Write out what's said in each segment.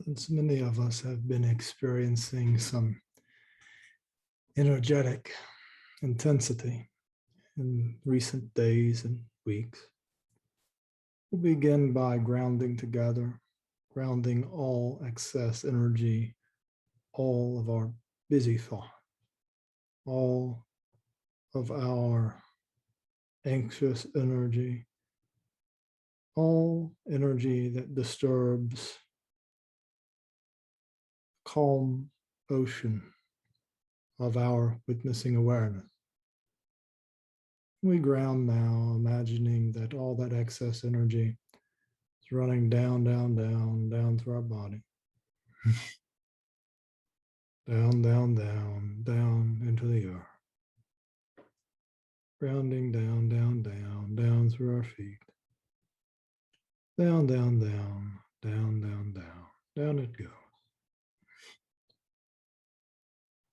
Since many of us have been experiencing some energetic intensity in recent days and weeks, we'll begin by grounding together, grounding all excess energy, all of our busy thought, all of our anxious energy, all energy that disturbs calm ocean of our witnessing awareness. We ground now, imagining that all that excess energy is running down, down, down, down through our body. Down, down, down, down into the earth. Grounding down, down, down, down through our feet. Down, down, down, down, down, down. Down it goes.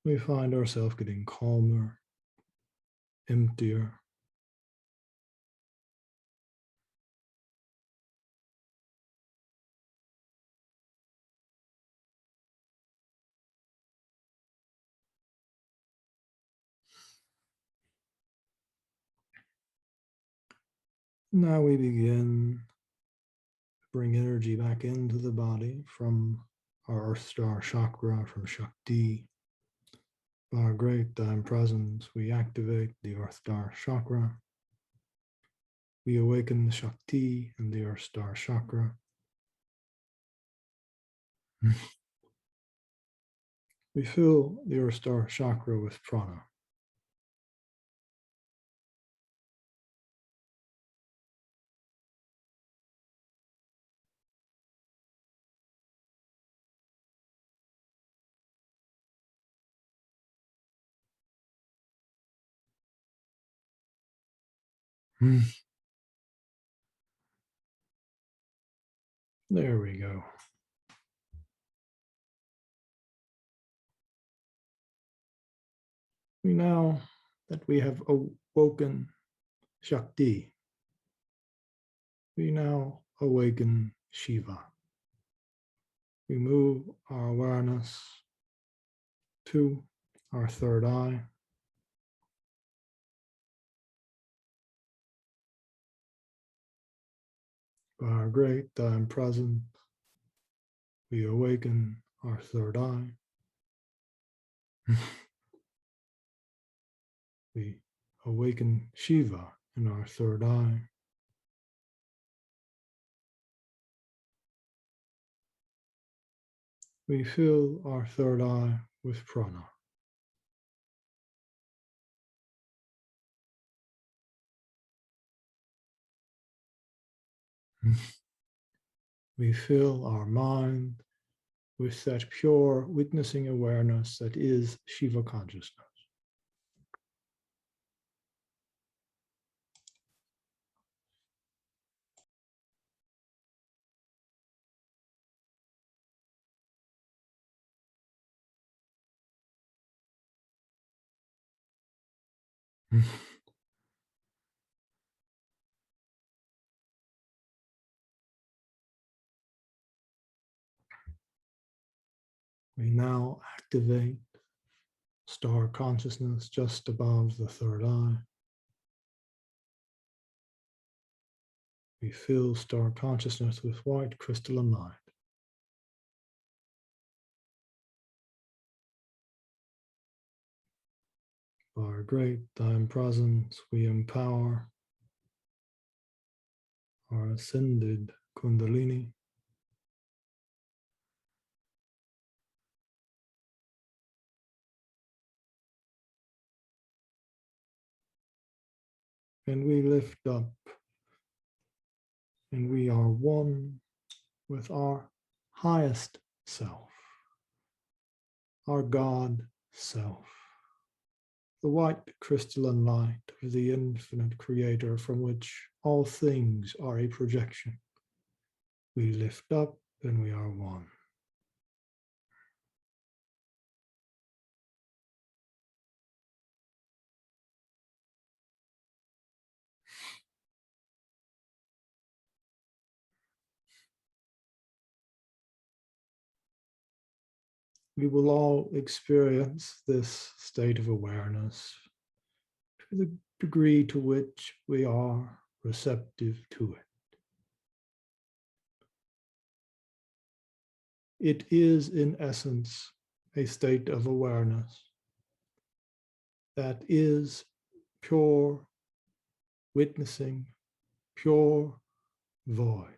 We find ourselves getting calmer, emptier. Now we begin to bring energy back into the body from our Earth Star Chakra, from Shakti. By our great time presence, we activate the Earth Star Chakra. We awaken the Shakti and the Earth Star Chakra. We fill the Earth Star Chakra with prana. There we go. Now that we have awoken Shakti, we now awaken Shiva. We move our awareness to our third eye. By our great time present, we awaken our third eye. We awaken Shiva in our third eye. We fill our third eye with prana. We fill our mind with that pure witnessing awareness that is Shiva consciousness. We now activate star consciousness just above the third eye. We fill star consciousness with white crystalline light. By our great time presence, we empower our ascended Kundalini. And we lift up, and we are one with our highest self, our God self, the white crystalline light of the infinite creator from which all things are a projection. We lift up and we are one. we will all experience this state of awareness to the degree to which we are receptive to it. It is, in essence, a state of awareness that is pure witnessing, pure void,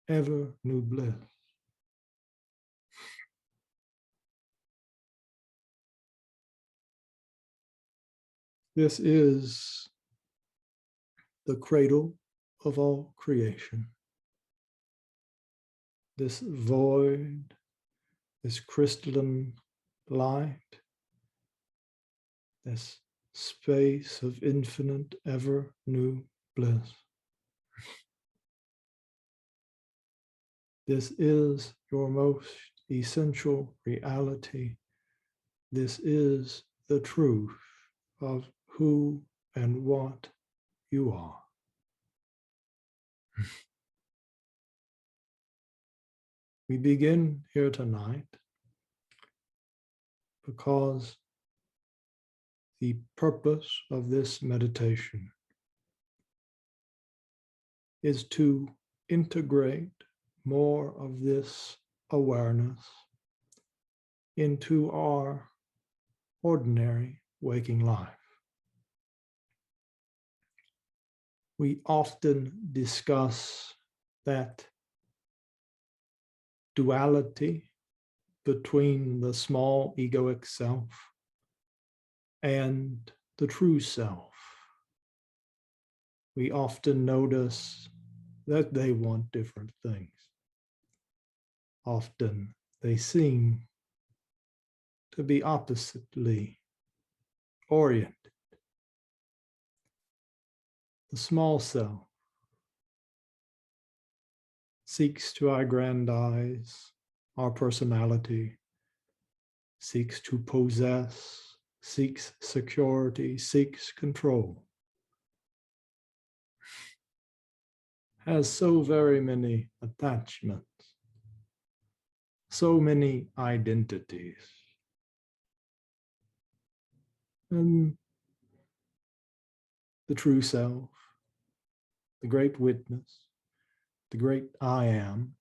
ever new bliss. This is the cradle of all creation. This void, this crystalline light, this space of infinite, ever new bliss. This is your most essential reality. This is the truth of who and what you are. We begin here tonight because the purpose of this meditation is to integrate more of this awareness into our ordinary waking life. We often discuss that duality between the small egoic self and the true self. We often notice that they want different things. Often they seem to be oppositely oriented. The small self seeks to aggrandize our personality, seeks to possess, seeks security, seeks control, has so very many attachments, so many identities. And the true self, the great witness, the great I am,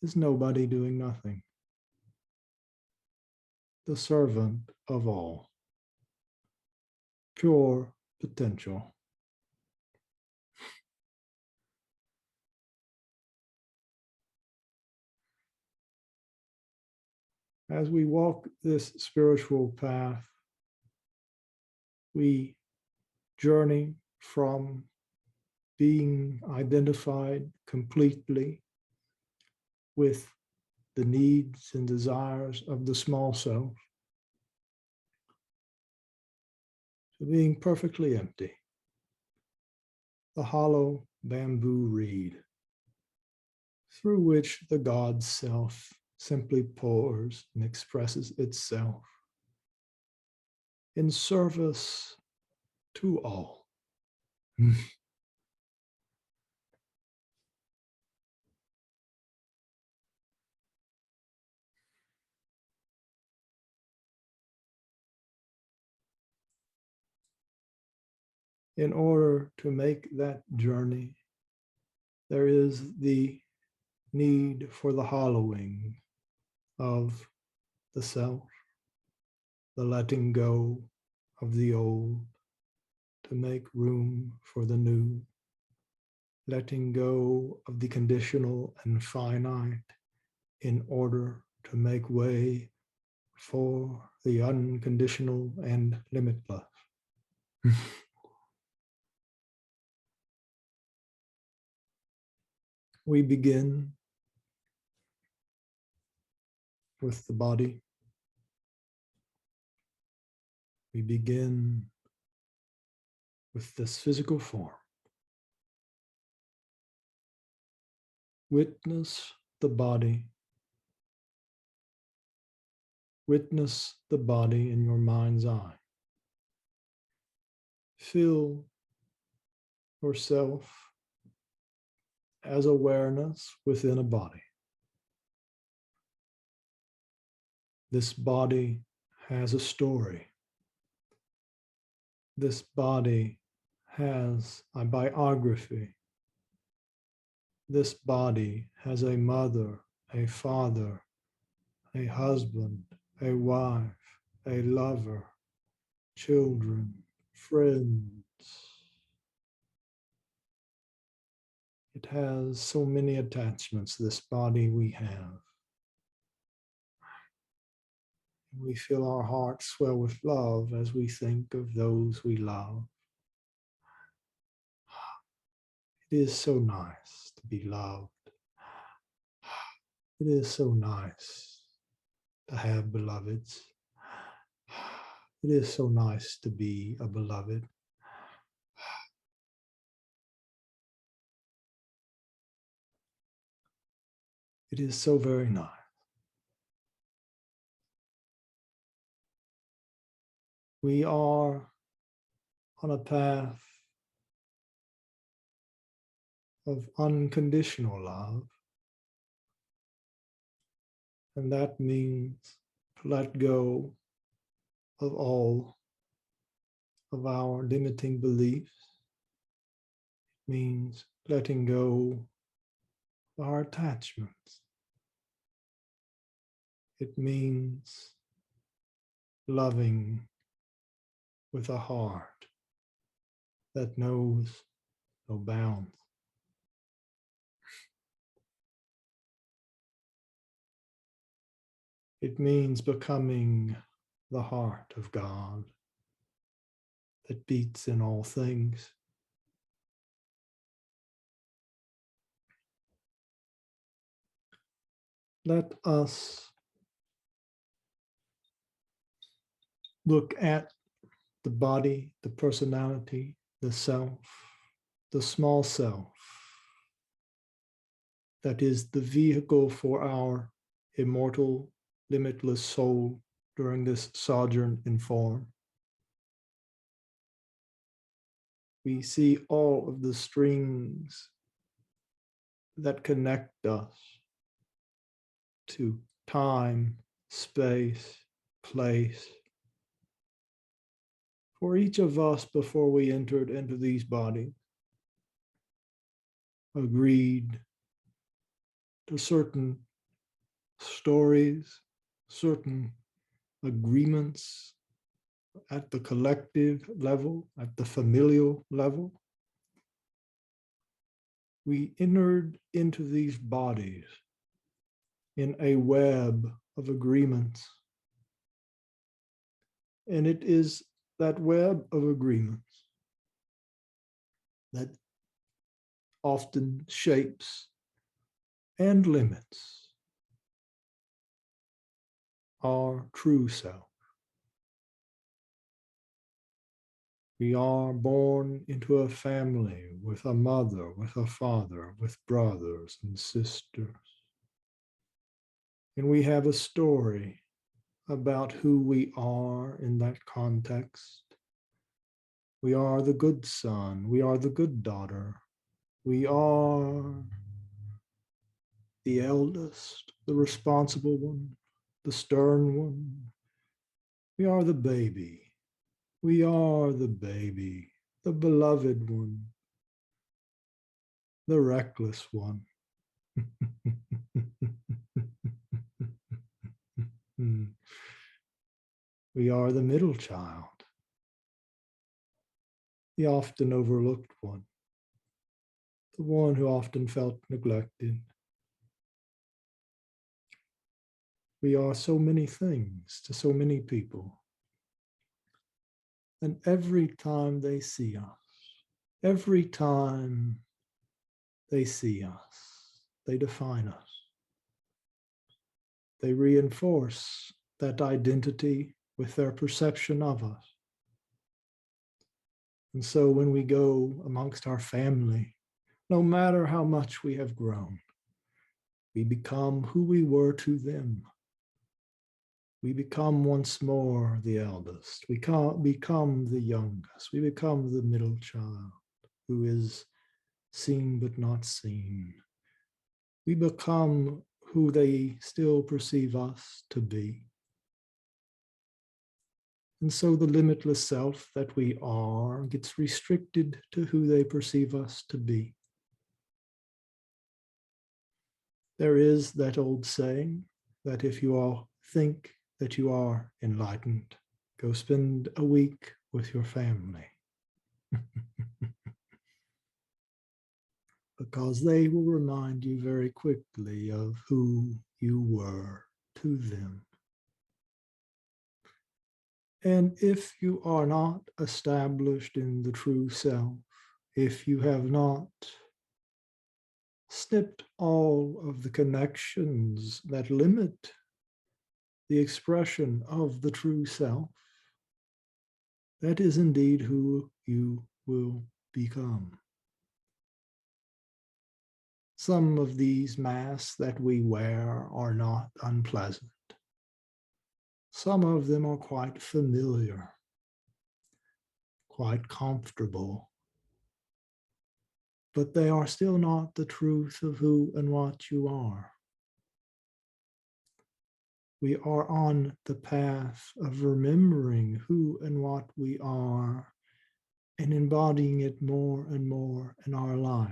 is nobody doing nothing. The servant of all, pure potential. As we walk this spiritual path, we journey from being identified completely with the needs and desires of the small self to being perfectly empty, the hollow bamboo reed through which the God self simply pours and expresses itself in service to all. In order to make that journey, there is the need for the hollowing of the self, the letting go of the old to make room for the new, letting go of the conditional and finite in order to make way for the unconditional and limitless. We begin with the body. We begin with this physical form. Witness the body. Witness the body in your mind's eye. Feel yourself as awareness within a body. This body has a story. This body has a biography. This body has a mother, a father, a husband, a wife, a lover, children, friends. It has so many attachments, this body we have. We feel our hearts swell with love as we think of those we love. It is so nice to be loved. It is so nice to have beloveds. It is so nice to be a beloved. It is so very nice. We are on a path of unconditional love. And that means to let go of all of our limiting beliefs. It means letting go of our attachments. It means loving with a heart that knows no bounds. It means becoming the heart of God that beats in all things. Let us look at the body, the personality, the self, the small self that is the vehicle for our immortal, limitless soul during this sojourn in form. We see all of the strings that connect us to time, space, place. For each of us, before we entered into these bodies, agreed to certain stories, certain agreements at the collective level, at the familial level. We entered into these bodies in a web of agreements. And it is that web of agreements that often shapes and limits our true self. We are born into a family with a mother, with a father, with brothers and sisters. And we have a story about who we are in that context. We are the good son. We are the good daughter. We are the eldest, the responsible one, the stern one. We are the baby. We are the baby, the beloved one, the reckless one. We are the middle child, the often overlooked one, the one who often felt neglected. We are so many things to so many people. And every time they see us, every time they see us, they define us. They reinforce that identity with their perception of us. And so when we go amongst our family, no matter how much we have grown, we become who we were to them. We become once more the eldest. We become the youngest. We become the middle child who is seen but not seen. We become who they still perceive us to be. And so the limitless self that we are gets restricted to who they perceive us to be. There is that old saying that if you all think that you are enlightened, go spend a week with your family. Because they will remind you very quickly of who you were to them. And if you are not established in the true self, if you have not snipped all of the connections that limit the expression of the true self, that is indeed who you will become. Some of these masks that we wear are not unpleasant. Some of them are quite familiar, quite comfortable, but they are still not the truth of who and what you are. We are on the path of remembering who and what we are and embodying it more and more in our life.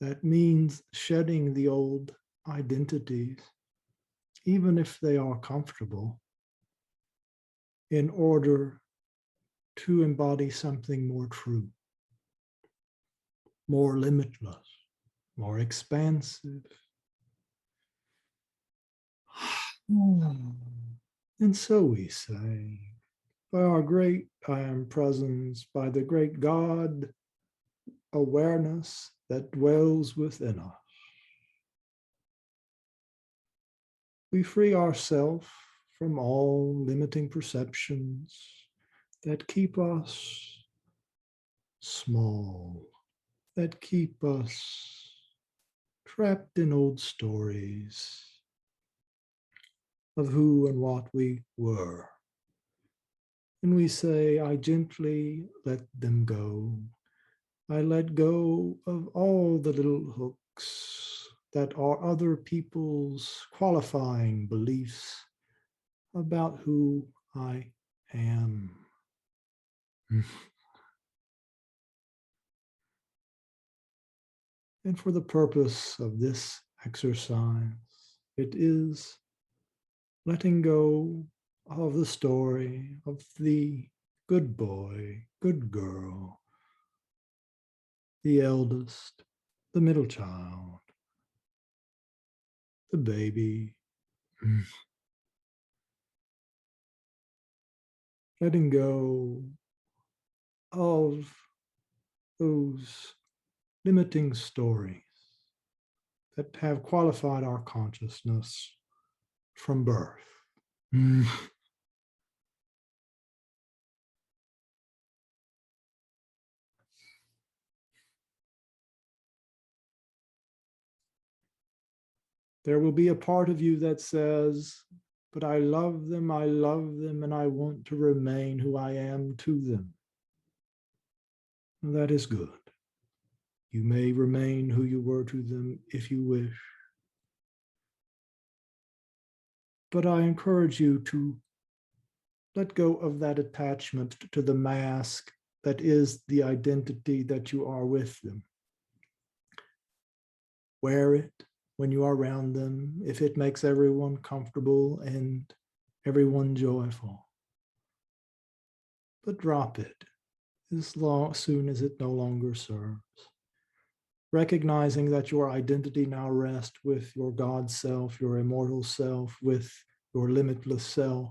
That means shedding the old identities, even if they are comfortable, in order to embody something more true, more limitless, more expansive. And so we say, by our great I am presence, by the great God awareness that dwells within us, we free ourselves from all limiting perceptions that keep us small, that keep us trapped in old stories of who and what we were. And we say, I gently let them go. I let go of all the little hooks that are other people's qualifying beliefs about who I am. And for the purpose of this exercise, it is letting go of the story of the good boy, good girl, the eldest, the middle child, the baby. Letting go of those limiting stories that have qualified our consciousness from birth. There will be a part of you that says, but I love them, and I want to remain who I am to them. And that is good. You may remain who you were to them if you wish. But I encourage you to let go of that attachment to the mask that is the identity that you are with them. Wear it when you are around them, if it makes everyone comfortable and everyone joyful. But drop it as soon as it no longer serves. Recognizing that your identity now rests with your God self, your immortal self, with your limitless self,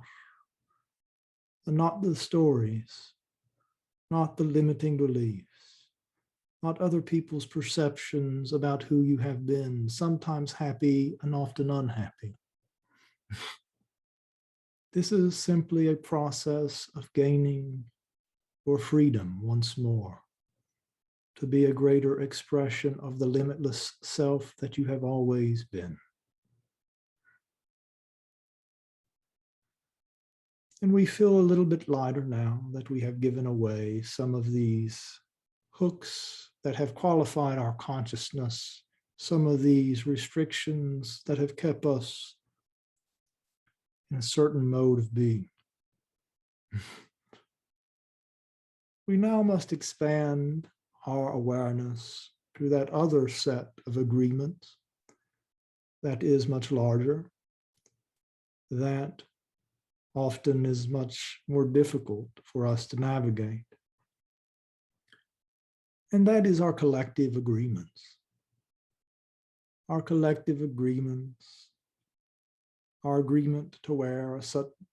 and not the stories, not the limiting beliefs, not other people's perceptions about who you have been, sometimes happy and often unhappy. This is simply a process of gaining your freedom once more, to be a greater expression of the limitless self that you have always been. And we feel a little bit lighter now that we have given away some of these hooks that have qualified our consciousness, some of these restrictions that have kept us in a certain mode of being. We now must expand our awareness to that other set of agreements that is much larger, that often is much more difficult for us to navigate. And that is our collective agreements. Our collective agreements, our agreement to wear a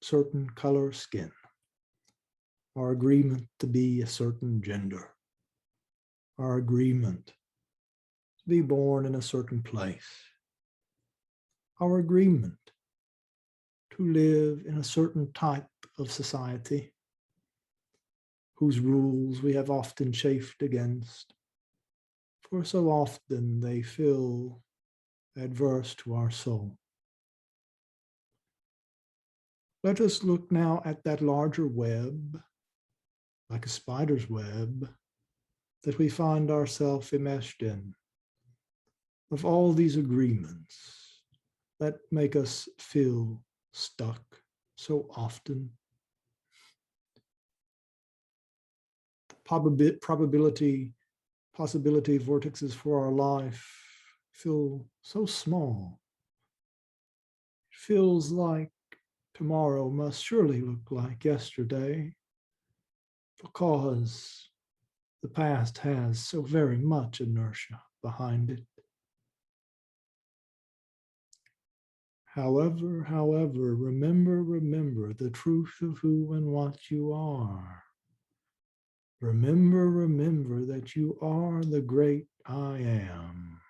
certain color skin, our agreement to be a certain gender, our agreement to be born in a certain place, our agreement to live in a certain type of society whose rules we have often chafed against, for so often they feel adverse to our soul. Let us look now at that larger web, like a spider's web, that we find ourselves enmeshed in, of all these agreements that make us feel stuck so often. Possibility vortexes for our life feel so small. It feels like tomorrow must surely look like yesterday, because the past has so very much inertia behind it. However, remember the truth of who and what you are. Remember that you are the great I am.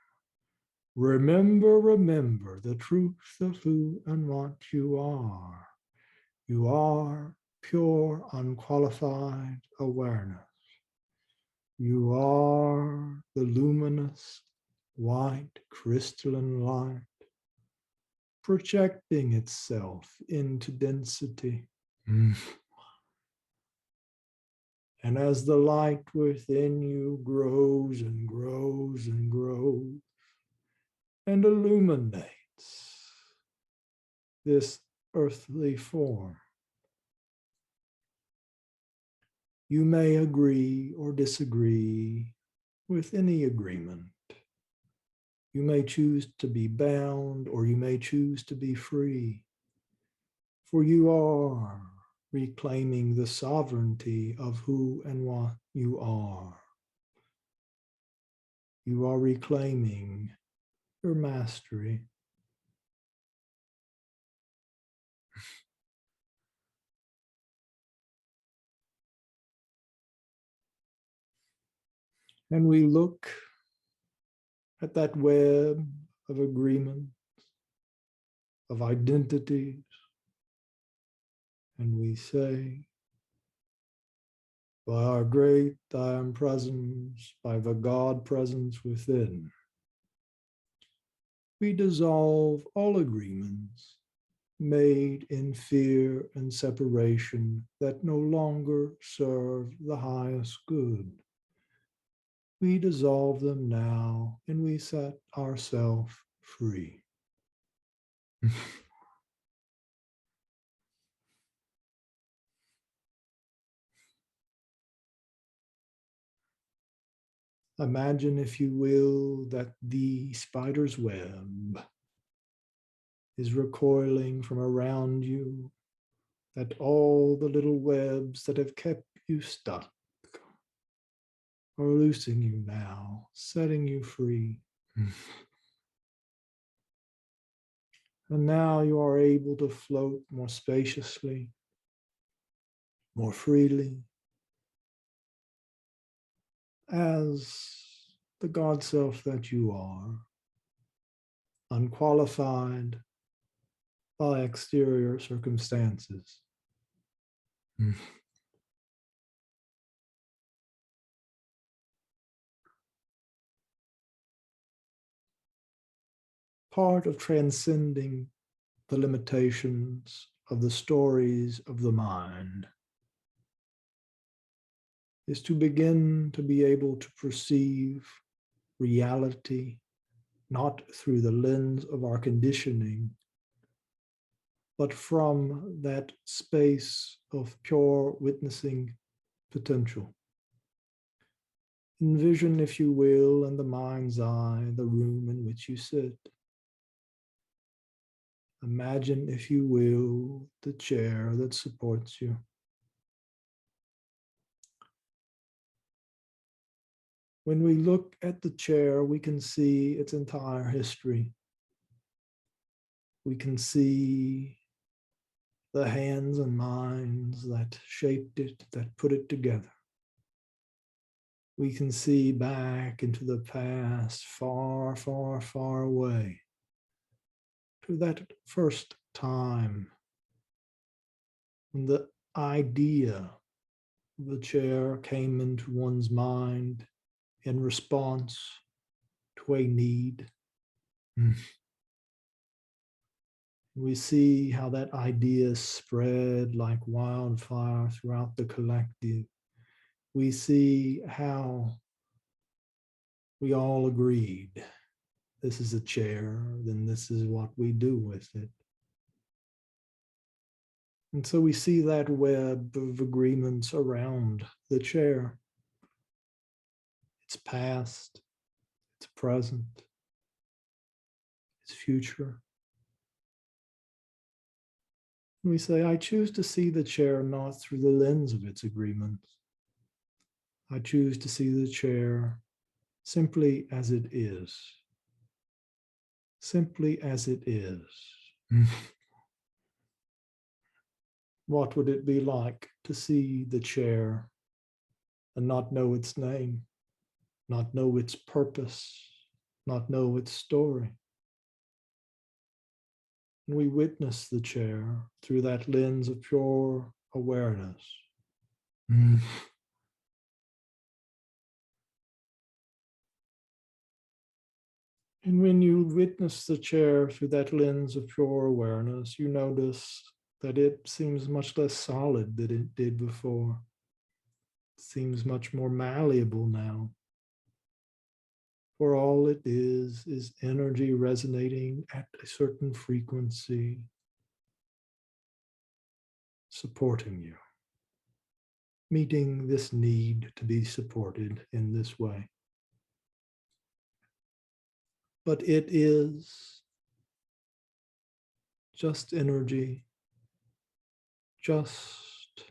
Remember the truth of who and what you are. You are pure, unqualified awareness. You are the luminous, white, crystalline light, projecting itself into density. And as the light within you grows and grows and grows and illuminates this earthly form, you may agree or disagree with any agreement. You may choose to be bound, or you may choose to be free, for you are reclaiming the sovereignty of who and what you are. You are reclaiming your mastery. And we look at that web of agreements, of identities, and we say, by our great I am presence, by the God presence within, we dissolve all agreements made in fear and separation that no longer serve the highest good. We dissolve them now and we set ourselves free. Imagine, if you will, that the spider's web is recoiling from around you, that all the little webs that have kept you stuck are loosing you now, setting you free. And now you are able to float more spaciously, more freely, as the God self that you are, unqualified by exterior circumstances. Part of transcending the limitations of the stories of the mind is to begin to be able to perceive reality not through the lens of our conditioning, but from that space of pure witnessing potential. Envision, if you will, in the mind's eye, the room in which you sit. Imagine, if you will, the chair that supports you. When we look at the chair, we can see its entire history. We can see the hands and minds that shaped it, that put it together. We can see back into the past, far, far, far away, to that first time when the idea of the chair came into one's mind in response to a need. We see how that idea spread like wildfire throughout the collective. We see how we all agreed, this is a chair, then this is what we do with it. And so we see that web of agreements around the chair. It's past, it's present, it's future. We say, I choose to see the chair not through the lens of its agreements. I choose to see the chair simply as it is. Simply as it is. What would it be like to see the chair and not know its name, not know its purpose, not know its story? And we witness the chair through that lens of pure awareness. And when you witness the chair through that lens of pure awareness, you notice that it seems much less solid than it did before. It seems much more malleable now. For all it is energy resonating at a certain frequency, supporting you, meeting this need to be supported in this way. But it is just energy, just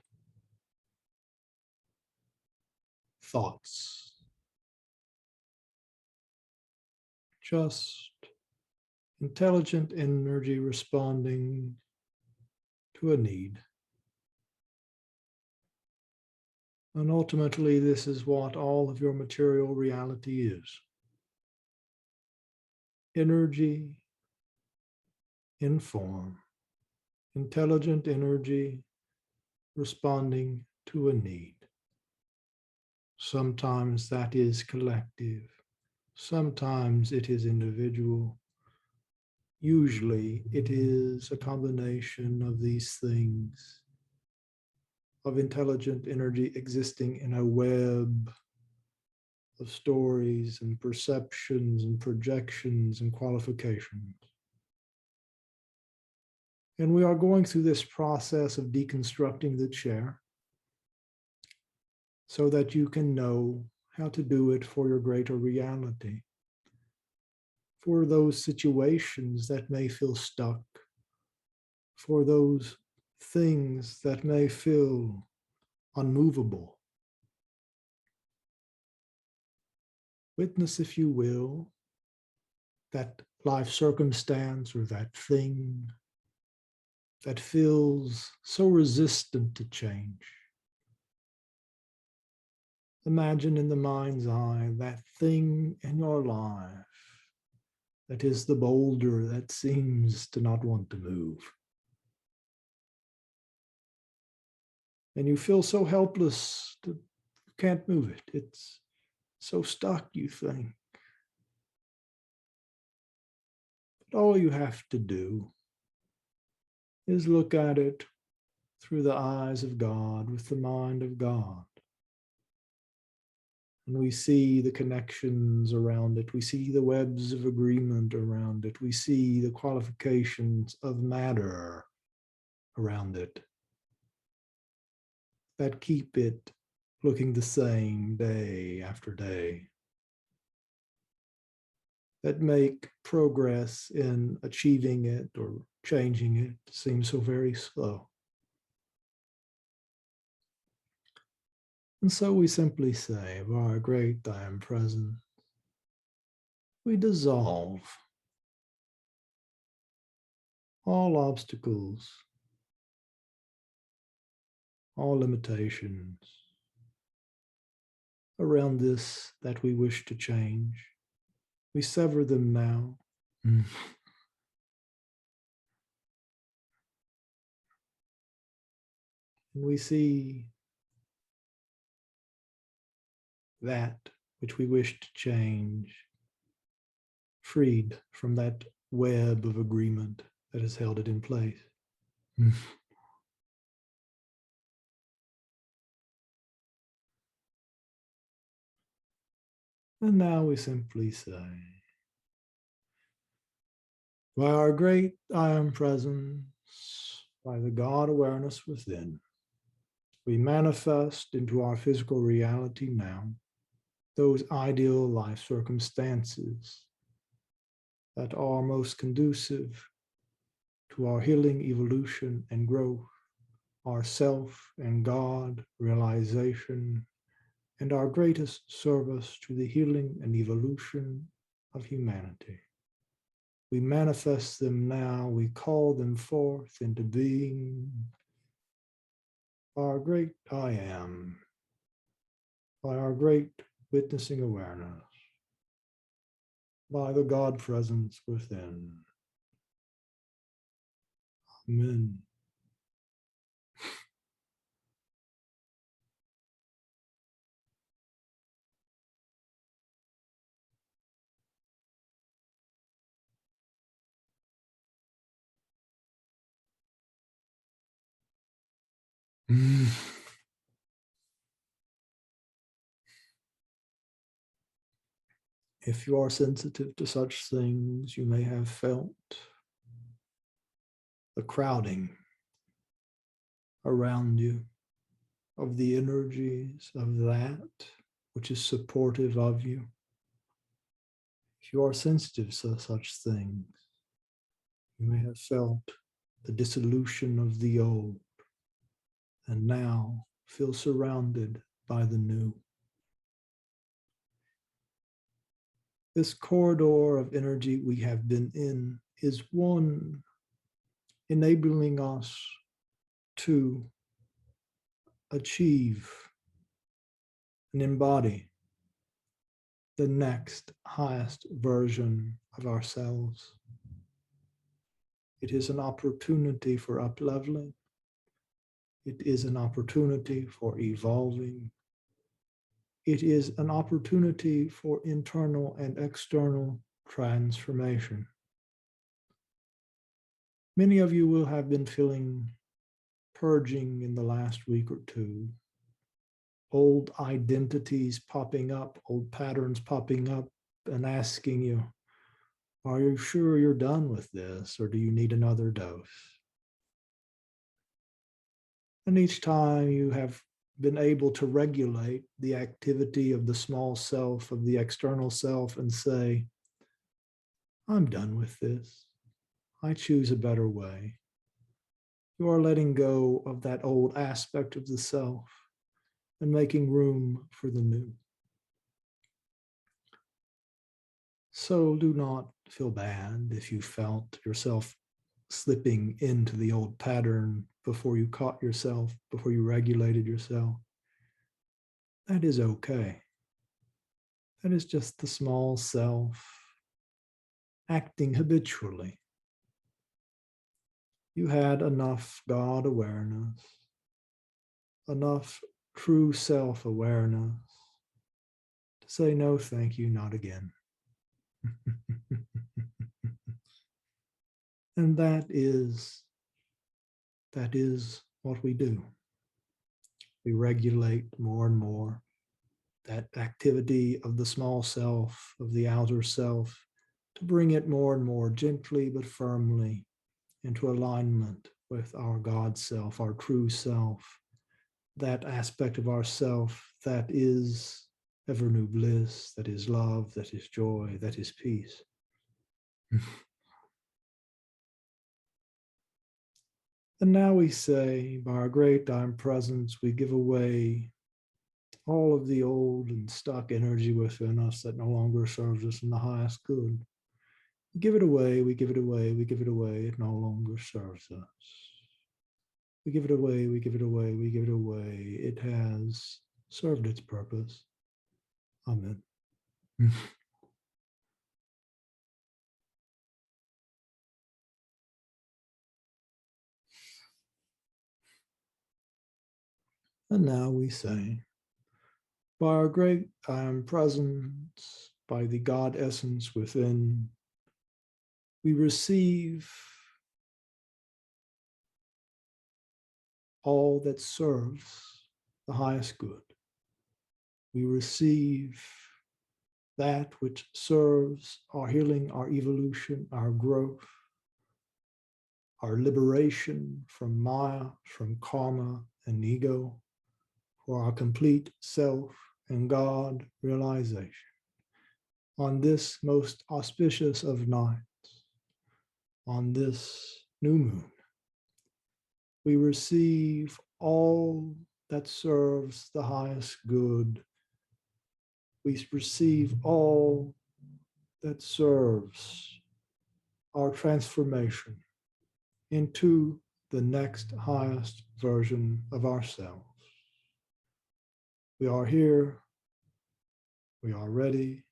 thoughts, just intelligent energy responding to a need. And ultimately, this is what all of your material reality is. Energy in form, intelligent energy responding to a need. Sometimes that is collective, sometimes it is individual. Usually it is a combination of these things, of intelligent energy existing in a web of stories and perceptions and projections and qualifications. And we are going through this process of deconstructing the chair so that you can know how to do it for your greater reality, for those situations that may feel stuck, for those things that may feel unmovable. Witness, if you will, that life circumstance or that thing that feels so resistant to change. Imagine in the mind's eye that thing in your life that is the boulder that seems to not want to move. And you feel so helpless that you can't move it. It's so stuck, you think. But all you have to do is look at it through the eyes of God, with the mind of God. And we see the connections around it. We see the webs of agreement around it. We see the qualifications of matter around it that keep it looking the same day after day, that make progress in achieving it or changing it seem so very slow. And so we simply say, of our great I am present, we dissolve all obstacles, all limitations around this that we wish to change. We sever them now. And we see that which we wish to change freed from that web of agreement that has held it in place. And now we simply say, by our great I am presence, by the God awareness within, we manifest into our physical reality now those ideal life circumstances that are most conducive to our healing, evolution, and growth, our self and God realization, and our greatest service to the healing and evolution of humanity. We manifest them now, we call them forth into being. Our great I am, by our great witnessing awareness, by the God presence within. Amen. If you are sensitive to such things, you may have felt the crowding around you of the energies of that which is supportive of you. If you are sensitive to such things, you may have felt the dissolution of the old and now feel surrounded by the new. This corridor of energy we have been in is one enabling us to achieve and embody the next highest version of ourselves. It is an opportunity for upleveling. It is an opportunity for evolving. It is an opportunity for internal and external transformation. Many of you will have been feeling purging in the last week or two. Old identities popping up, old patterns popping up and asking you, are you sure you're done with this, or do you need another dose? And each time you have been able to regulate the activity of the small self, of the external self, and say, I'm done with this. I choose a better way. You are letting go of that old aspect of the self and making room for the new. So do not feel bad if you felt yourself slipping into the old pattern before you caught yourself, before you regulated yourself. That is okay. That is just the small self acting habitually. You had enough God awareness, enough true self-awareness to say, no, thank you, not again. And that is what we do. We regulate more and more that activity of the small self, of the outer self, to bring it more and more gently but firmly into alignment with our God self, our true self, that aspect of ourself that is ever new bliss, that is love, that is joy, that is peace. And now we say, by our great I am presence, we give away all of the old and stuck energy within us that no longer serves us in the highest good. We give it away, we give it away, we give it away, it no longer serves us. We give it away, we give it away, we give it away. It has served its purpose. Amen. And now we say, by our great I am presence, by the God essence within, we receive all that serves the highest good. We receive that which serves our healing, our evolution, our growth, our liberation from Maya, from karma and ego, for our complete self and God realization. On this most auspicious of nights, on this new moon, we receive all that serves the highest good. We receive all that serves our transformation into the next highest version of ourselves. We are here, we are ready,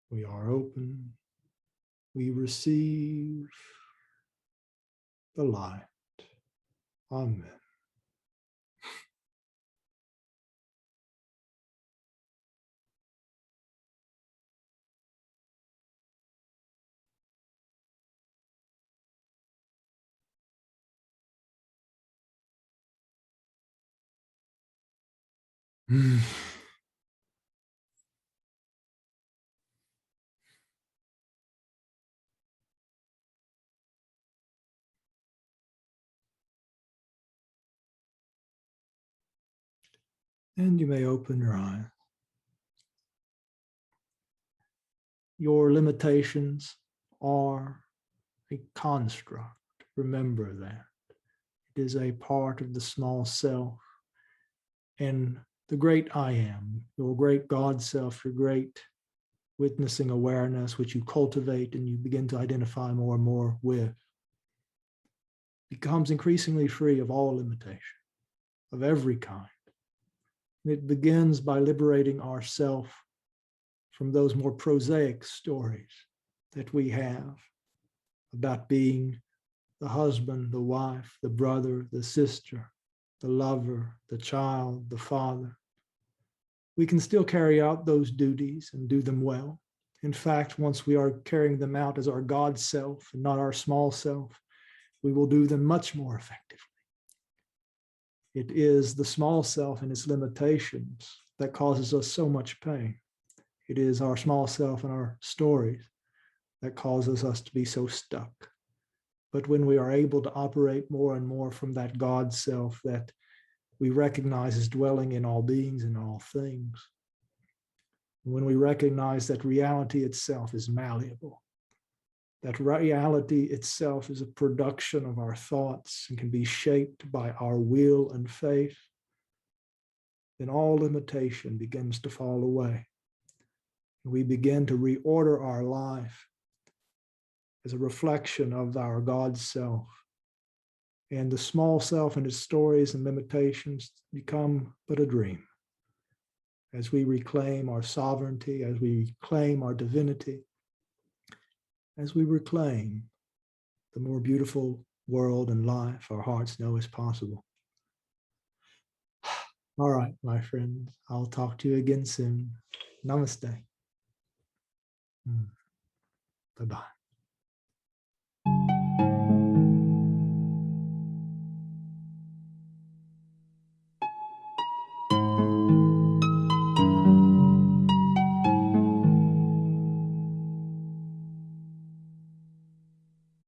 we are open, we receive the light. Amen. And you may open your eyes. Your limitations are a construct. Remember that. It is a part of the small self. And the great I am, your great God self, your great witnessing awareness, which you cultivate and you begin to identify more and more with, becomes increasingly free of all limitation, of every kind. And it begins by liberating ourself from those more prosaic stories that we have about being the husband, the wife, the brother, the sister, the lover, the child, the father. We can still carry out those duties and do them well. In fact, once we are carrying them out as our God self and not our small self, we will do them much more effectively. It is the small self and its limitations that causes us so much pain. It is our small self and our stories that causes us to be so stuck. But when we are able to operate more and more from that God self that we recognize as dwelling in all beings and all things, when we recognize that reality itself is malleable, that reality itself is a production of our thoughts and can be shaped by our will and faith, then all limitation begins to fall away. We begin to reorder our life as a reflection of our God self. And the small self and its stories and limitations become but a dream. As we reclaim our sovereignty, as we reclaim our divinity, as we reclaim the more beautiful world and life our hearts know is possible. All right, my friends, I'll talk to you again soon. Namaste. Bye-bye.